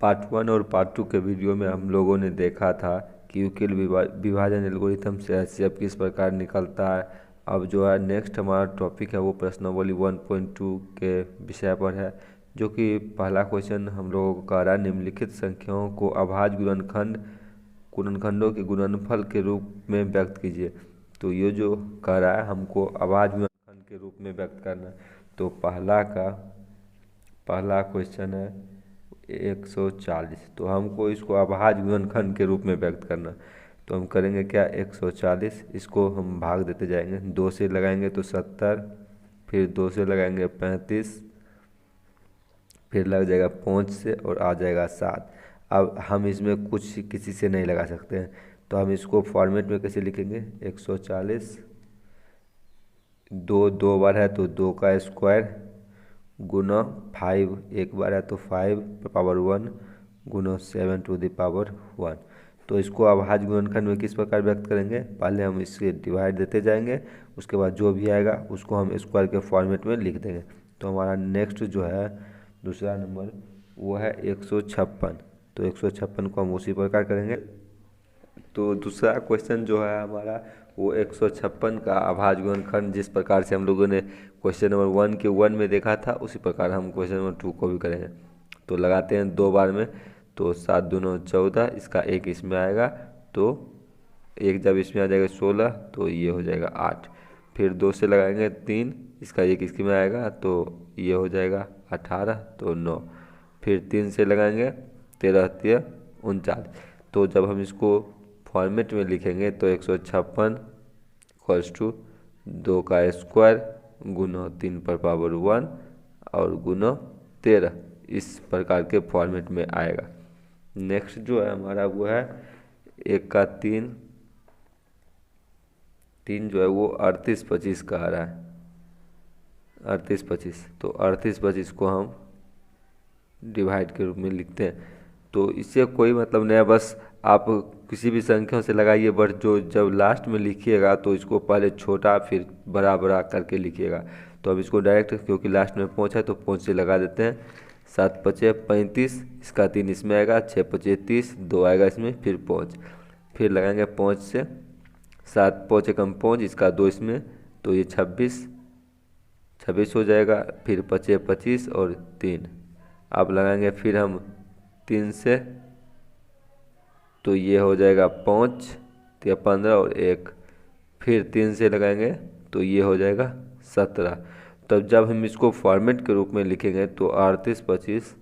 Part 1 और part 2 के video में हम लोगों ने देखा था कि यूक्लिड विभाजन एल्गोरिथम से एचसीएफ किस प्रकार निकलता है। अब जो है नेक्स्ट हमारा टॉपिक है वो प्रश्नावली 1.2 के विषय पर है, जो कि पहला क्वेश्चन हम लोगों को कह रहा है निम्नलिखित संख्याओं को अभाज्य गुणनखंडों के गुणनफल के रूप में व्यक्त कीजिए। तो ये जो कह रहा है हमको अभाज्य गुणनखंड के रूप में व्यक्त करना है। तो पहला क्वेश्चन है 140, तो हमको इसको अभाज्य गुणनखंड के रूप में व्यक्त करना। तो हम करेंगे क्या, 140 इसको हम भाग देते जाएंगे, 2 से लगाएंगे तो 70, फिर 2 से लगाएंगे 35, फिर लग जाएगा 5 से और आ जाएगा 7। अब हम इसमें कुछ किसी से नहीं लगा सकते हैं, तो हम इसको फॉर्मेट में कैसे लिखेंगे, 140 दो बार है तो 2 का स्क्वायर गुना 5 एक बार है तो 5 गुना 7 टू द पावर 1। तो इसको अभाज्य गुणनखंड में किस प्रकार व्यक्त करेंगे, पहले हम इससे डिवाइड देते जाएंगे, उसके बाद जो भी आएगा उसको हम स्क्वायर के फॉर्मेट में लिख देंगे। तो हमारा नेक्स्ट जो है दूसरा नंबर वो है 156। तो 156 को हम उसी प्रकार करेंगे। तो दूसरा क्वेश्चन जो है हमारा वो 156 का अभाज्य गुणनखंड जिस प्रकार से हम लोगों ने क्वेश्चन नंबर 1 के 1 में देखा था उसी प्रकार हम क्वेश्चन नंबर 2 को भी करेंगे। तो लगाते हैं 2 बार में, तो 7 दूनी 14, इसका एक इसमें आएगा, तो एक जब इसमें आ जाएगा 16 तो ये हो जाएगा 8। फिर 2 से लगाएंगे 3, इसका एक इसमें आएगा तो ये हो जाएगा 18, तो 9। फिर 3 से लगाएंगे 13 3 39। तो जब हम इसको फॉर्मेट में लिखेंगे तो 156 इक्वल्स टू 2 का स्क्वायर गुना 3 पर पावर 1 और गुना 13, इस प्रकार के फॉर्मेट में आएगा। नेक्स्ट जो है हमारा वो है 1 का 3 जो है वो 38 25 का आ रहा है, 38 25। तो 38 25 को हम डिवाइड के रूप में लिखते हैं। तो इससे कोई मतलब नहीं है, बस आप किसी भी संख्या से लगाइए, बट जो जब लास्ट में लिखिएगा तो इसको पहले छोटा फिर बड़ा बड़ा करके लिखिएगा। तो अब इसको डायरेक्ट, क्योंकि लास्ट में 5 है तो 5 से लगा देते हैं। 7 5 35, इसका 3 इसमें आएगा, 6 5 30, 2 आएगा इसमें, फिर 5, फिर लगाएंगे 5 से 7 5 कम 5, इसका 2 इसमें, तो ये 26 हो जाएगा। फिर 5 25 और 3, अब लगाएंगे फिर हम 3 से, तो ये हो जाएगा 5 या 15 और 1, फिर 3 से लगाएंगे तो ये हो जाएगा 17। तब जब हम इसको फॉर्मेट के रूप में लिखेंगे तो 38 25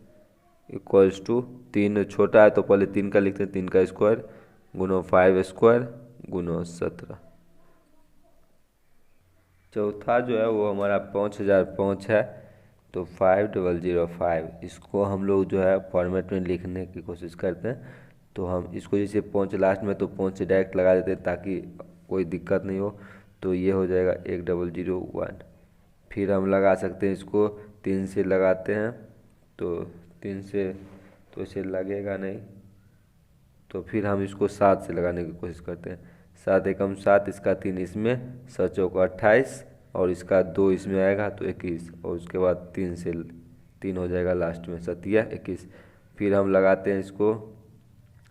इक्वल्स टू 3 छोटा है तो पहले 3 का लिखते हैं, 3 का स्क्वायर गुना 5 स्क्वायर गुना 17। चौथा जो है वो हमारा 5005 है, तो 5005 इसको हम लोग जो है फॉर्मेट में लिखने की कोशिश करते हैं। तो हम इसको जैसे 5 लास्ट में तो 5 से डायरेक्ट लगा देते हैं ताकि कोई दिक्कत नहीं हो। तो ये हो जाएगा 1001। फिर हम लगा सकते हैं इसको 3 से लगाते हैं, तो 3 से तो इसे लगेगा नहीं, तो फिर हम इसको 7 से लगाने की कोशिश करते हैं। 7 एकम 7, इसका 3 इसमें, 7 चौक 28 और इसका 2 इसमें आएगा तो 21, और उसके बाद 3 से 3 हो जाएगा लास्ट में, 7 या 21। फिर हम लगाते हैं इसको,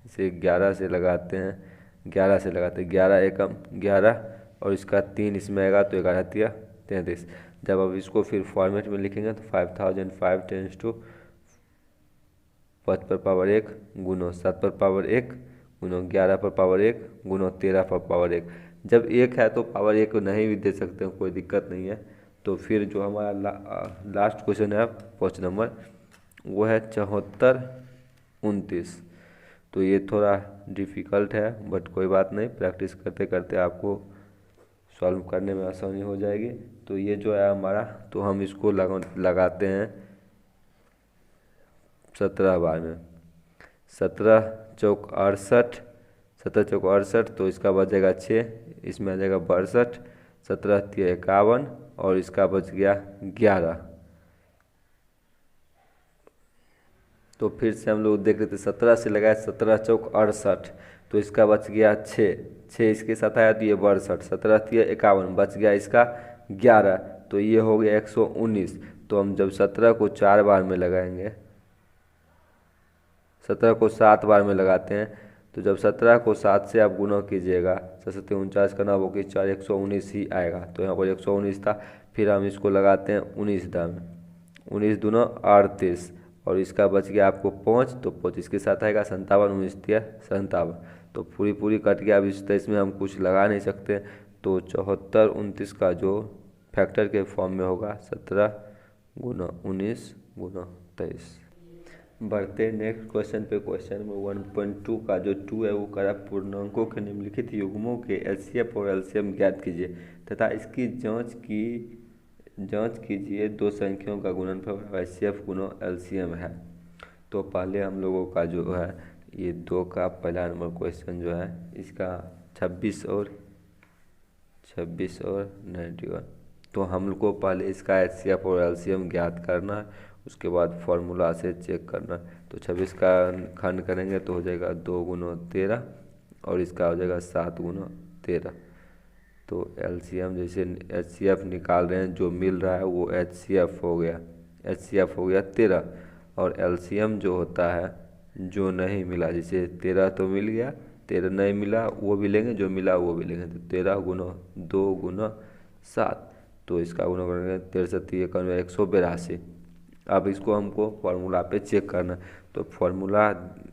इसे 11 से लगाते हैं, 11 एकम 11 और इसका 3 इसमें आएगा तो 11 तिया 33। जब अब इसको फिर फॉर्मेट में लिखेंगे तो 5005 टेंस टू 5 पर पावर 1 गुना 7 पर पावर 1 गुना 11 पर पावर 1 गुना 13 पर पावर 1। जब 1 है तो पावर 1 को नहीं भी दे सकते हैं, कोई दिक्कत नहीं है। तो फिर जो हमारा लास्ट क्वेश्चन है 5 नंबर, वो है 74 29। तो ये थोड़ा डिफ़िकल्ट है, बट कोई बात नहीं, प्रैक्टिस करते करते आपको सॉल्व करने में आसानी हो जाएगी। तो ये जो है हमारा, तो हम इसको लगाते हैं 17 बार में, 17 चौक 68, 17 चौक 68, तो इसका बचेगा 6, इसमें आ जाएगा 62, 17 तिया 51 और इसका बच गया 11। तो फिर से हम लोग देख रहे थे 17 से लगाए, 17 चौक 68, तो इसका बच गया 6 इसके साथ आया तो ये 62, 17 तिया 51, बच गया इसका 11, तो ये हो गया 119। तो हम जब 17 को 4 बार में लगाएंगे, 17 को 7 बार में लगाते हैं, तो जब 17 को 7 से आप गुना कीजिएगा, 7 49 का 9 की 4 119 ही आएगा। तो यहाँ पर 119 था, फिर हम इसको लगाते हैं 19 दाम, 19 दूना 38 और इसका बच गया आपको 5, तो 5 इसके साथ आएगा 57, 19 दिया 57, तो पूरी कट गया। अब इसमें हम कुछ लगा नहीं सकते, तो 74 29 का जो फैक्टर के फॉर्म में होगा 17 गुना 19 गुना 23। बढ़ते नेक्स्ट क्वेश्चन पे। क्वेश्चन नंबर 1.2 का जो 2 है वो करा पूर्णांकों के निम्नलिखित युग्मों के एचसीएफ और एलसीएम ज्ञात कीजिए तथा इसकी जांच कीजिए दो संख्याओं का गुणनफल एचसीएफ गुना एलसीएम है। तो पहले हम लोगों का जो है ये 2 का पहला नंबर क्वेश्चन जो है इसका 26 और 91, तो हम लोग को पहले इसका एचसीएफ और एलसीएम ज्ञात करना है, उसके बाद फॉर्मूला से चेक करना। तो 26 का खंड करेंगे तो हो जाएगा 2 गुना 13 और इसका हो जाएगा 7 गुना 13। तो एलसीएम जैसे एचसीएफ निकाल रहे हैं, जो मिल रहा है वो एचसीएफ हो गया 13, और एलसीएम जो होता है जो नहीं मिला, जैसे 13 तो मिल गया, 13 नहीं मिला वो भी लेंगे, जो मिला वो भी लेंगे। तो 13 गुना 2 गुना 7, तो इसका गुना करेंगे 13 182। अब इसको हमको फार्मूला पे चेक करना, तो फार्मूला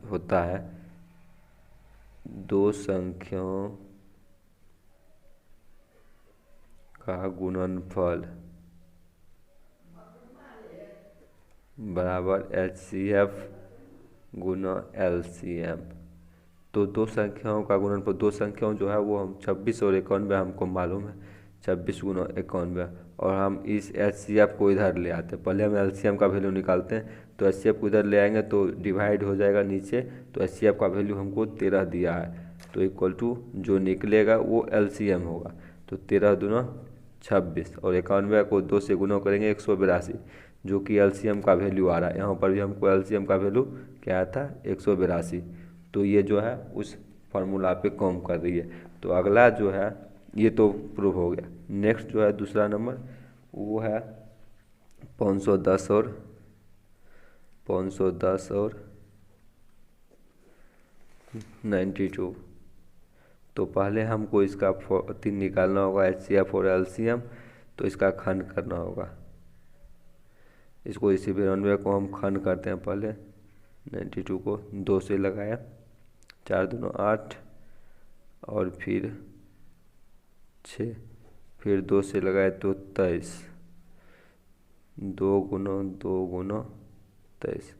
होता है दो संख्याओं का गुणनफल बराबर एचसीएफ गुना एलसीएम। तो दो संख्याओं का गुणनफल, दो संख्याओं जो है वो हम 26 और 91 हमको मालूम है, 26 गुना 91, और हम इस एचसीएफ को इधर ले आते हैं। पहले हम एलसीएम का वैल्यू निकालते हैं, तो एचसीएफ को इधर ले आएंगे तो डिवाइड हो जाएगा नीचे, तो एचसीएफ का वैल्यू हमको 13 दिया है, तो इक्वल टू जो निकलेगा वो एलसीएम होगा। तो 13 दूना 26 और 91 को 2 से गुना करेंगे 182, जो कि एलसीएम का वैल्यू आ रहा है। यहाँ पर भी हमको एलसीएम का वैल्यू क्या आया था 182, तो ये जो है उस फार्मूला पे काम कर रही है। तो अगला जो है ये तो प्रूव हो गया। नेक्स्ट जो है दूसरा नंबर वो है 510 और 92। तो पहले हमको इसका 3 निकालना होगा एचसीएफ और एलसीएम, तो इसका खंड करना होगा। इसको इसी 92 को हम खंड करते हैं। पहले 92 को 2 से लगाया, 4 दूना 8 और फिर 6, फिर 2 से लगाए तो 23, 2 गुना 23।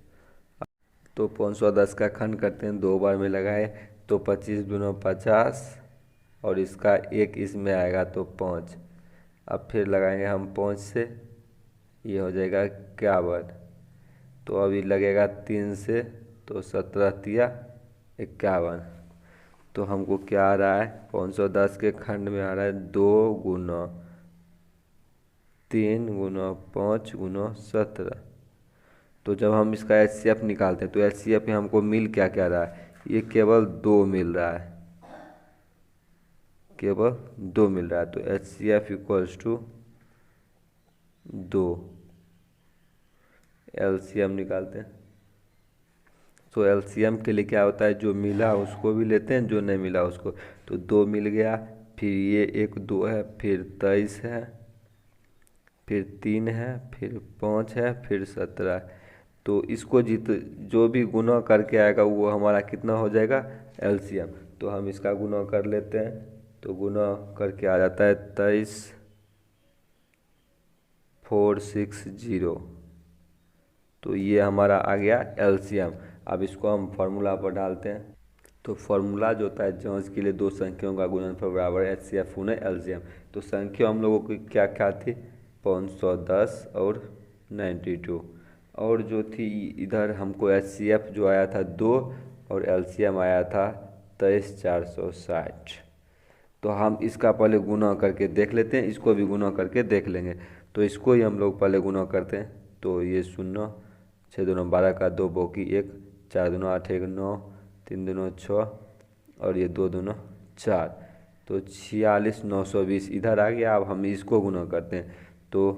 तो 510 का खंड करते हैं, 2 बार में लगाए तो 25 दूना 50 और इसका 1 इसमें आएगा तो 5। अब फिर लगाएंगे हम 5 से, ये हो जाएगा 51। तो अभी लगेगा 3 से, तो 17 तिया 51। तो हमको क्या आ रहा है 510 के खंड में आ रहा है 2 गुना 3 गुना 5 गुना 17। तो जब हम इसका एचसीएफ निकालते हैं तो एचसीएफ में हमको मिल क्या क्या रहा है, ये केवल 2 मिल रहा है, केवल 2 मिल रहा है। तो एचसीएफ इक्वल्स टू 2। एलसीएम निकालते हैं, तो एलसीएम के लिए क्या होता है, जो मिला उसको भी लेते हैं, जो नहीं मिला उसको। तो 2 मिल गया, फिर ये 1 2 है, फिर 23 है, फिर 3 है, फिर 5 है, फिर 17 है। तो इसको जो भी गुना करके आएगा वो हमारा कितना हो जाएगा एलसीएम। तो हम इसका गुना कर लेते हैं, तो गुना करके आ जाता है 23460। तो ये हमारा आ गया एलसीएम। अब इसको हम फार्मूला पर डालते हैं, तो फार्मूला जो होता है जांच के लिए दो संख्याओं का गुणनफल बराबर एचसीएफ गुना एलसीएम। तो संख्या हम लोगों की क्या क्या थी 510 और 92, और जो थी इधर हमको एचसीएफ जो आया था 2 और एलसीएम आया था 23460। तो हम इसका पहले गुना करके देख लेते हैं, इसको भी गुना करके देख लेंगे। तो इसको ही हम लोग पहले गुना करते हैं, तो ये 0, 6 दूना 12 का 2 बोकी 1, 4 दूना 8 1 9, 3 दूना 6 और ये 2 दूना 4, तो 46,920 इधर आ गया। अब हम इसको गुना करते हैं, तो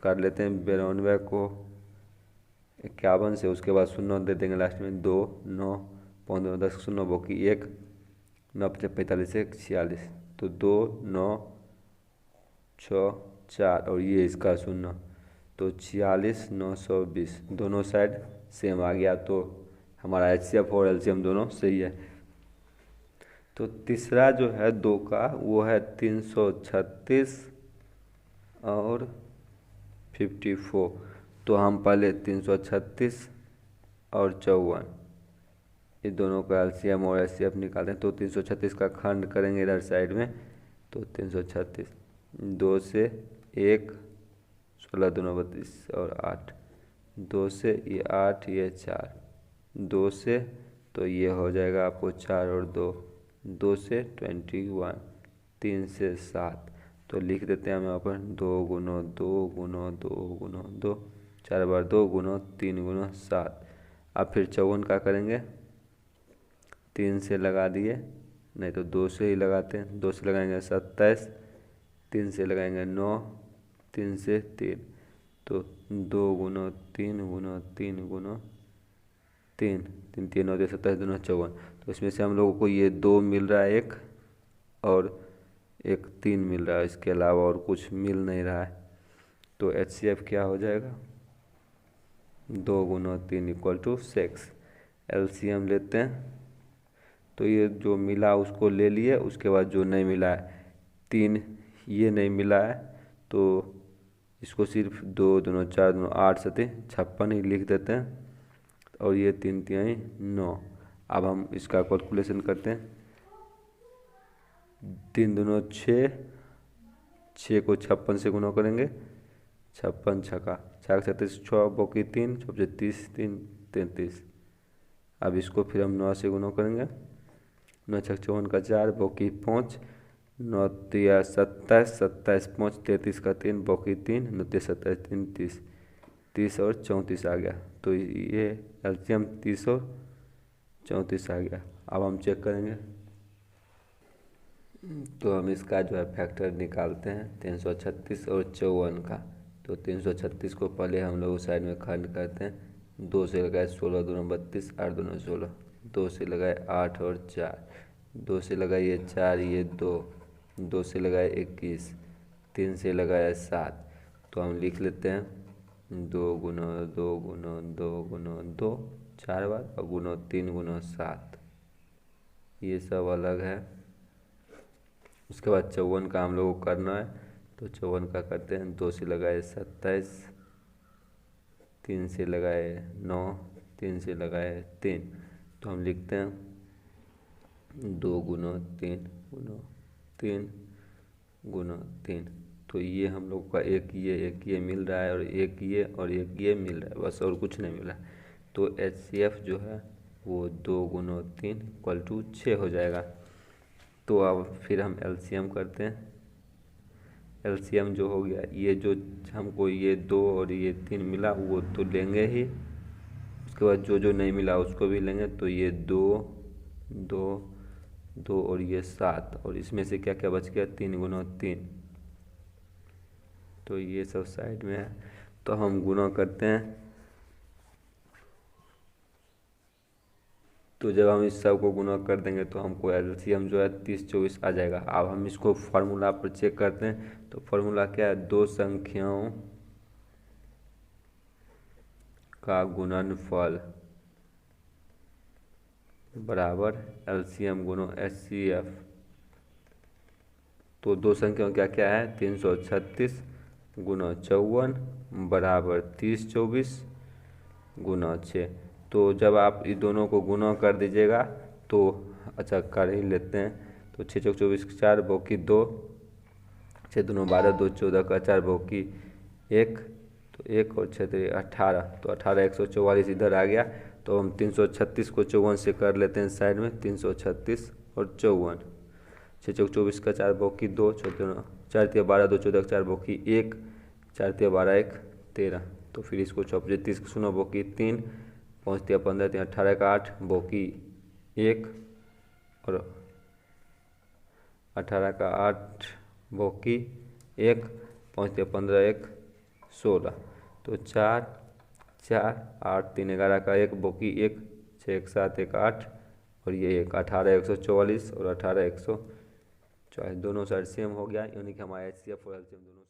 कर लेते हैं 92 को 51 से उसके बाद शून्य दे देंगे लास्ट में, 2 9 5 2 10 शून्य बाकी 1 9 45 1 46, तो 2 9 6 4 और ये इसका शून्य, तो 46 920 दोनों साइड सेम आ गया। तो हमारा HCF और LCM दोनों सही है। तो तीसरा जो है 2 का वो है 336 और 54। तो हम पहले 336 और 54 ये दोनों का LCM और HCF निकालते हैं। तो 336 का खंड करेंगे इधर साइड में, तो 336 2 से 1 16 2 32 और 8, 2 से ये 8 ये 4, 2 से तो ये हो जाएगा आपको 4 और 2, 2 से 21, 3 से 7, तो लिख देते हैं हम यहाँ पर 2 गुना 2 गुना 2 गुना 2, 4 बार 2 गुना 3 गुना 7। अब फिर 54 का करेंगे, 3 से लगा दिए, नहीं तो 2 से ही लगाते हैं, 2 से लगाएंगे 27, 3 से लगाएंगे 9, 3 से 3, तो 2 गुना 3 गुना 3 गुना 3 3 3 9 27 2 54। तो इसमें से हम लोगों को ये 2 मिल रहा है एक, और एक 3 मिल रहा है, इसके अलावा और कुछ मिल नहीं रहा है। तो HCF क्या हो जाएगा, 2 गुना 3 इक्वल टू 6। LCM लेते हैं, तो ये जो मिला उसको ले लिए, उसके बाद जो नहीं मिला है 3 ये नहीं मिला है, तो इसको सिर्फ 2 दूनो 4 दूनो 8 7 56 ही लिख देते हैं, और ये 3 3 9। अब हम इसका कैलकुलेशन करते हैं, 3 दूनो 6, 6 को 56 से गुना करेंगे, 56 छक्का 4 37 6 बाकी 3 6 30 3 33। अब इसको फिर हम 9 से गुना करेंगे, 9 छक 54 का 4 बाकी 5, 9 तिया 27 27 5 33 का 3 बाकी 3 9 तिया 27 3 30 30 और 34 आ गया। तो ये LCM 30 और 34 आ गया। अब हम चेक करेंगे, तो हम इसका जो है फैक्टर निकालते हैं 336 और 54 का। तो 336 को पहले हम लोग साइड में खंड करते हैं, 2 से लगाए 16 दूना 32 8 दूना 16, 2 से लगाए 8 और 4, 2 से लगाइए 4 ये 2, 2 से लगाए 21, 3 से लगाया 7। तो हम लिख लेते हैं 2 गुना 2 गुना 2 गुना 2 4 बार और गुना 3 गुना 7, ये सब अलग है। उसके बाद 54 का हम लोग को करना है, तो 54 का करते हैं, 2 से लगाए 27, 3 से लगाए 9, 3 से लगाए 3। तो हम लिखते हैं 2 गुना 3 गुना 3 गुना 3। तो ये हम लोग का एक ये मिल रहा है, और एक ये मिल रहा है, बस और कुछ नहीं मिला। तो HCF जो है वो 2 गुना 3 इक्वल टू 6 हो जाएगा। तो अब फिर हम LCM करते हैं, LCM जो हो गया, ये जो हमको ये 2 और ये 3 मिला वो तो लेंगे ही, उसके बाद जो जो नहीं मिला उसको भी लेंगे। तो ये 2 2 2 और ये 7, और इसमें से क्या क्या बच गया 3 गुना 3, तो ये सब साइड में है। तो हम गुना करते हैं, तो जब हम इस सब को गुना कर देंगे तो हमको LCM जो है 30 24 आ जाएगा। अब हम इसको फार्मूला पर चेक करते हैं, तो फार्मूला क्या है, दो संख्याओं का गुणनफल बराबर LCM गुना HCF। तो दो संख्याओं क्या क्या है, 336 गुना 54 बराबर 30 24 गुना 6। तो जब आप इस दोनों को गुना कर दीजिएगा तो अच्छा कर ही लेते हैं। तो 6 चौक 24 4 बाकी 2, 6 दूनो 12 2 14 का 4 बाकी 1, तो 1 और 6 18, तो 18 144 इधर आ गया। तो हम 336 को 54 से कर लेते हैं साइड में, 336 और 54, 6 चौक 24 का 4 बाकी 2, 4 तिया 12 2 14 का 4 बाकी 1, 4 तिया 12 1 13। तो फिर इसको 30 को सुनो बाकी 3, 5 तिया 15 तिया 18 का 8 बाकी 1, और 18 का 8 बाकी 1, 5 तिया 15 1 16। तो 4 4 8 3 11 का 1 बोकी 1 6 1 7 1 8 और ये 1 18 144 और 18 144 दोनों साइड सेम हो गया, यानी कि हमारा HCF और LCM दोनों